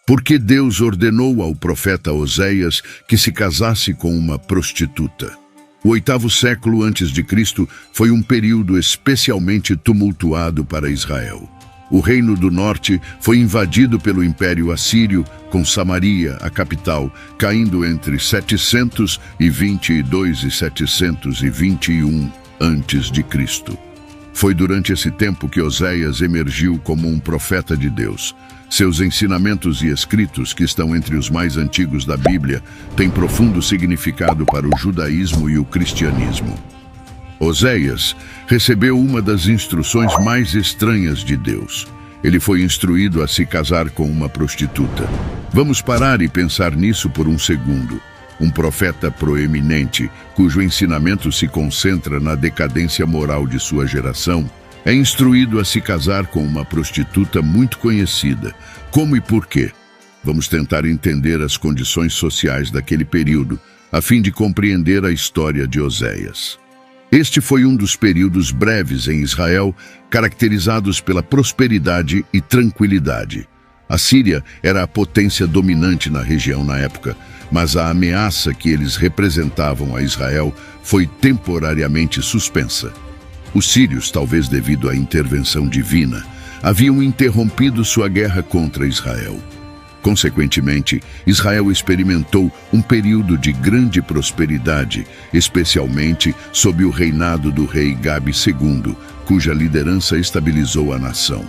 Porque Deus ordenou ao profeta Oséias que se casasse com uma prostituta. O 8º século antes de Cristo foi um período especialmente tumultuado para Israel. O Reino do Norte foi invadido pelo Império Assírio, com Samaria, a capital, caindo entre 722 e 721 antes de Cristo. Foi durante esse tempo que Oséias emergiu como um profeta de Deus. Seus ensinamentos e escritos, que estão entre os mais antigos da Bíblia, têm profundo significado para o judaísmo e o cristianismo. Oséias recebeu uma das instruções mais estranhas de Deus. Ele foi instruído a se casar com uma prostituta. Vamos parar e pensar nisso por um segundo. Um profeta proeminente, cujo ensinamento se concentra na decadência moral de sua geração, é instruído a se casar com uma prostituta muito conhecida. Como e por quê? Vamos tentar entender as condições sociais daquele período, a fim de compreender a história de Oséias. Este foi um dos períodos breves em Israel, caracterizados pela prosperidade e tranquilidade. A Síria era a potência dominante na região na época, mas a ameaça que eles representavam a Israel foi temporariamente suspensa. Os sírios, talvez devido à intervenção divina, haviam interrompido sua guerra contra Israel. Consequentemente, Israel experimentou um período de grande prosperidade, especialmente sob o reinado do rei Gabi II, cuja liderança estabilizou a nação.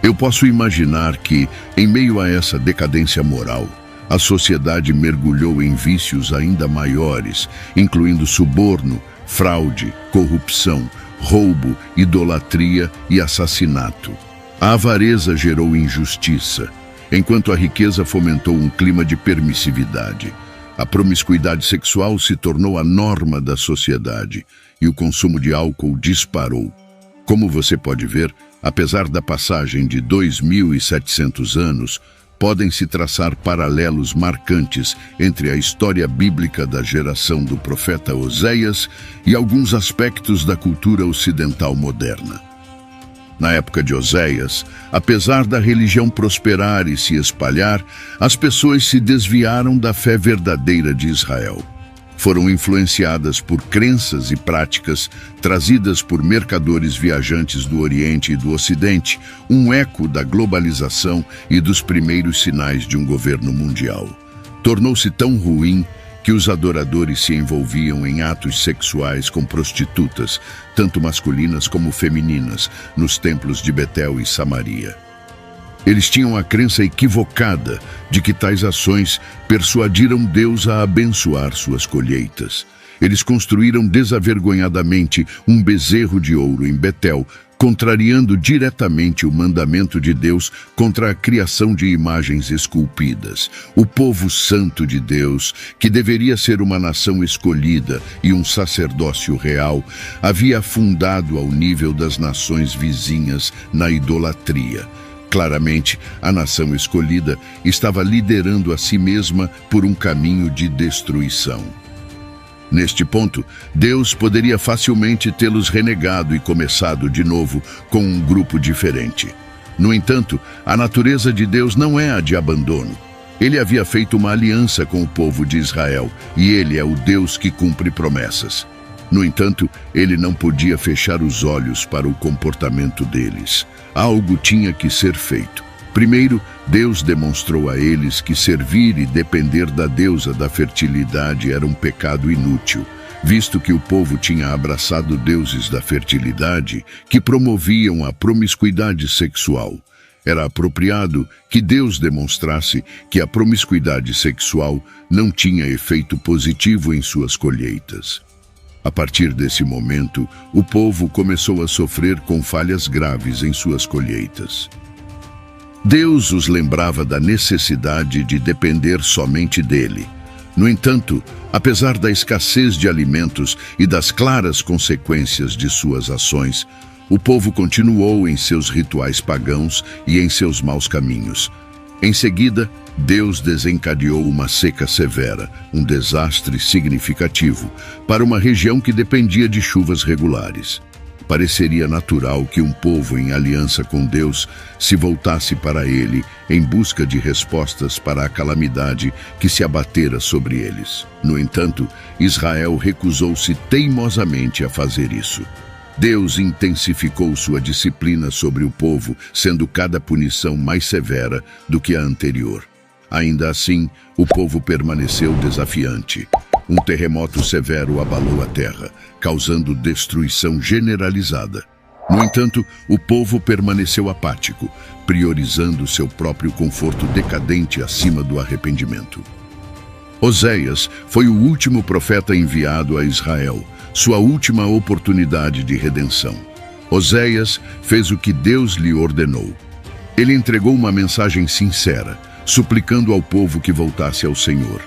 Eu posso imaginar que, em meio a essa decadência moral, a sociedade mergulhou em vícios ainda maiores, incluindo suborno, fraude, corrupção, roubo, idolatria e assassinato. A avareza gerou injustiça, enquanto a riqueza fomentou um clima de permissividade. A promiscuidade sexual se tornou a norma da sociedade e o consumo de álcool disparou. Como você pode ver, apesar da passagem de 2.700 anos, podem-se traçar paralelos marcantes entre a história bíblica da geração do profeta Oséias e alguns aspectos da cultura ocidental moderna. Na época de Oséias, apesar da religião prosperar e se espalhar, as pessoas se desviaram da fé verdadeira de Israel. Foram influenciadas por crenças e práticas trazidas por mercadores viajantes do Oriente e do Ocidente, um eco da globalização e dos primeiros sinais de um governo mundial. Tornou-se tão ruim que os adoradores se envolviam em atos sexuais com prostitutas, tanto masculinas como femininas, nos templos de Betel e Samaria. Eles tinham a crença equivocada de que tais ações persuadiram Deus a abençoar suas colheitas. Eles construíram desavergonhadamente um bezerro de ouro em Betel, contrariando diretamente o mandamento de Deus contra a criação de imagens esculpidas. O povo santo de Deus, que deveria ser uma nação escolhida e um sacerdócio real, havia afundado ao nível das nações vizinhas na idolatria. Claramente, a nação escolhida estava liderando a si mesma por um caminho de destruição. Neste ponto, Deus poderia facilmente tê-los renegado e começado de novo com um grupo diferente. No entanto, a natureza de Deus não é a de abandono. Ele havia feito uma aliança com o povo de Israel, e ele é o Deus que cumpre promessas. No entanto, ele não podia fechar os olhos para o comportamento deles. Algo tinha que ser feito. Primeiro, Deus demonstrou a eles que servir e depender da deusa da fertilidade era um pecado inútil, visto que o povo tinha abraçado deuses da fertilidade que promoviam a promiscuidade sexual. Era apropriado que Deus demonstrasse que a promiscuidade sexual não tinha efeito positivo em suas colheitas. A partir desse momento, o povo começou a sofrer com falhas graves em suas colheitas. Deus os lembrava da necessidade de depender somente dele. No entanto, apesar da escassez de alimentos e das claras consequências de suas ações, o povo continuou em seus rituais pagãos e em seus maus caminhos. Em seguida, Deus desencadeou uma seca severa, um desastre significativo, para uma região que dependia de chuvas regulares. pareceria natural que um povo em aliança com Deus se voltasse para ele em busca de respostas para a calamidade que se abatera sobre eles. No entanto, Israel recusou-se teimosamente a fazer isso. Deus intensificou sua disciplina sobre o povo, sendo cada punição mais severa do que a anterior. Ainda assim, o povo permaneceu desafiante. Um terremoto severo abalou a terra, causando destruição generalizada. No entanto, o povo permaneceu apático, priorizando seu próprio conforto decadente acima do arrependimento. Oséias foi o último profeta enviado a Israel, sua última oportunidade de redenção. Oséias fez o que Deus lhe ordenou. Ele entregou uma mensagem sincera, suplicando ao povo que voltasse ao Senhor.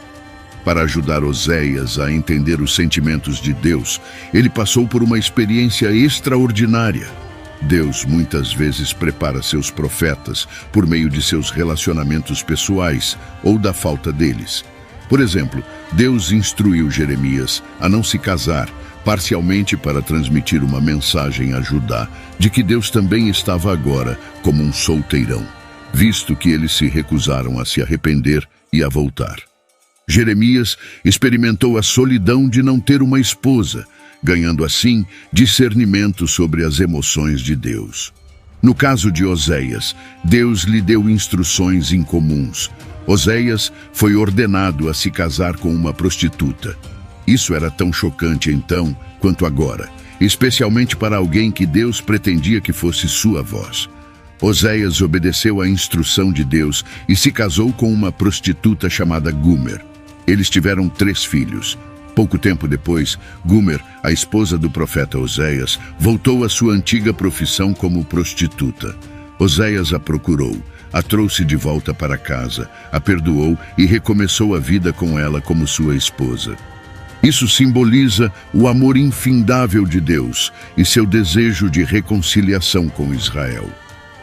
Para ajudar Oséias a entender os sentimentos de Deus, ele passou por uma experiência extraordinária. Deus muitas vezes prepara seus profetas por meio de seus relacionamentos pessoais ou da falta deles. Por exemplo, Deus instruiu Jeremias a não se casar, parcialmente para transmitir uma mensagem a Judá de que Deus também estava agora como um solteirão, visto que eles se recusaram a se arrepender e a voltar. Jeremias experimentou a solidão de não ter uma esposa, ganhando assim discernimento sobre as emoções de Deus. No caso de Oséias, Deus lhe deu instruções incomuns. Oséias foi ordenado a se casar com uma prostituta. Isso era tão chocante então quanto agora, especialmente para alguém que Deus pretendia que fosse sua voz. Oséias obedeceu à instrução de Deus e se casou com uma prostituta chamada Gomer. Eles tiveram 3 filhos. Pouco tempo depois, Gomer, a esposa do profeta Oséias, voltou à sua antiga profissão como prostituta. Oséias a procurou, a trouxe de volta para casa, a perdoou e recomeçou a vida com ela como sua esposa. Isso simboliza o amor infindável de Deus e seu desejo de reconciliação com Israel.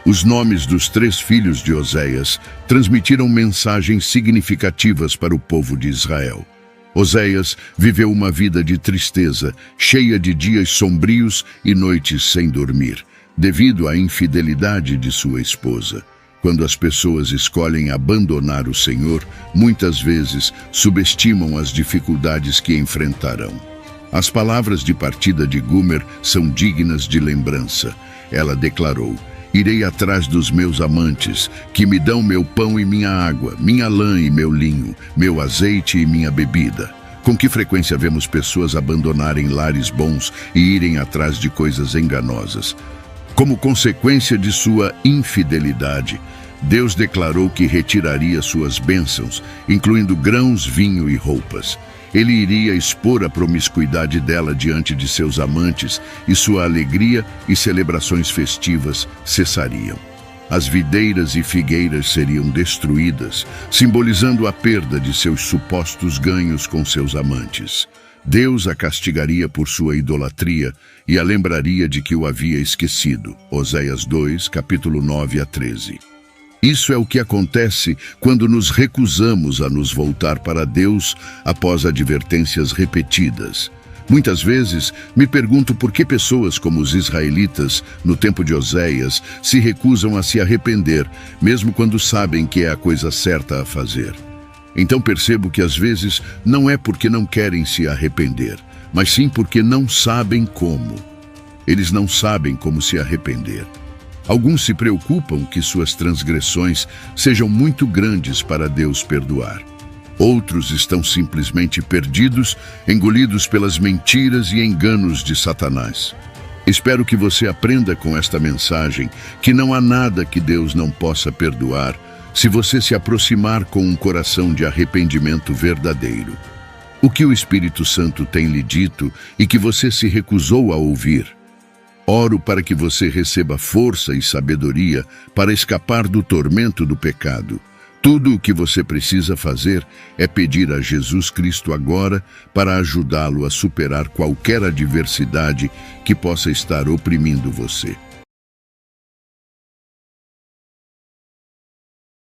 Os nomes dos 3 filhos de Oséias transmitiram mensagens significativas para o povo de Israel. Oséias viveu uma vida de tristeza, cheia de dias sombrios e noites sem dormir, devido à infidelidade de sua esposa. Quando as pessoas escolhem abandonar o Senhor, muitas vezes subestimam as dificuldades que enfrentarão. As palavras de partida de Gomer são dignas de lembrança. Ela declarou: "Irei atrás dos meus amantes, que me dão meu pão e minha água, minha lã e meu linho, meu azeite e minha bebida." Com que frequência vemos pessoas abandonarem lares bons e irem atrás de coisas enganosas? Como consequência de sua infidelidade, Deus declarou que retiraria suas bênçãos, incluindo grãos, vinho e roupas. Ele iria expor a promiscuidade dela diante de seus amantes e sua alegria e celebrações festivas cessariam. As videiras e figueiras seriam destruídas, simbolizando a perda de seus supostos ganhos com seus amantes. Deus a castigaria por sua idolatria e a lembraria de que o havia esquecido. Oséias 2, capítulo 9 a 13. Isso é o que acontece quando nos recusamos a nos voltar para Deus após advertências repetidas. Muitas vezes me pergunto por que pessoas como os israelitas, no tempo de Oséias, se recusam a se arrepender, mesmo quando sabem que é a coisa certa a fazer. Então percebo que às vezes não é porque não querem se arrepender, mas sim porque não sabem como. Eles não sabem como se arrepender. Alguns se preocupam que suas transgressões sejam muito grandes para Deus perdoar. Outros estão simplesmente perdidos, engolidos pelas mentiras e enganos de Satanás. Espero que você aprenda com esta mensagem que não há nada que Deus não possa perdoar se você se aproximar com um coração de arrependimento verdadeiro. O que o Espírito Santo tem lhe dito e que você se recusou a ouvir? Oro para que você receba força e sabedoria para escapar do tormento do pecado. Tudo o que você precisa fazer é pedir a Jesus Cristo agora para ajudá-lo a superar qualquer adversidade que possa estar oprimindo você.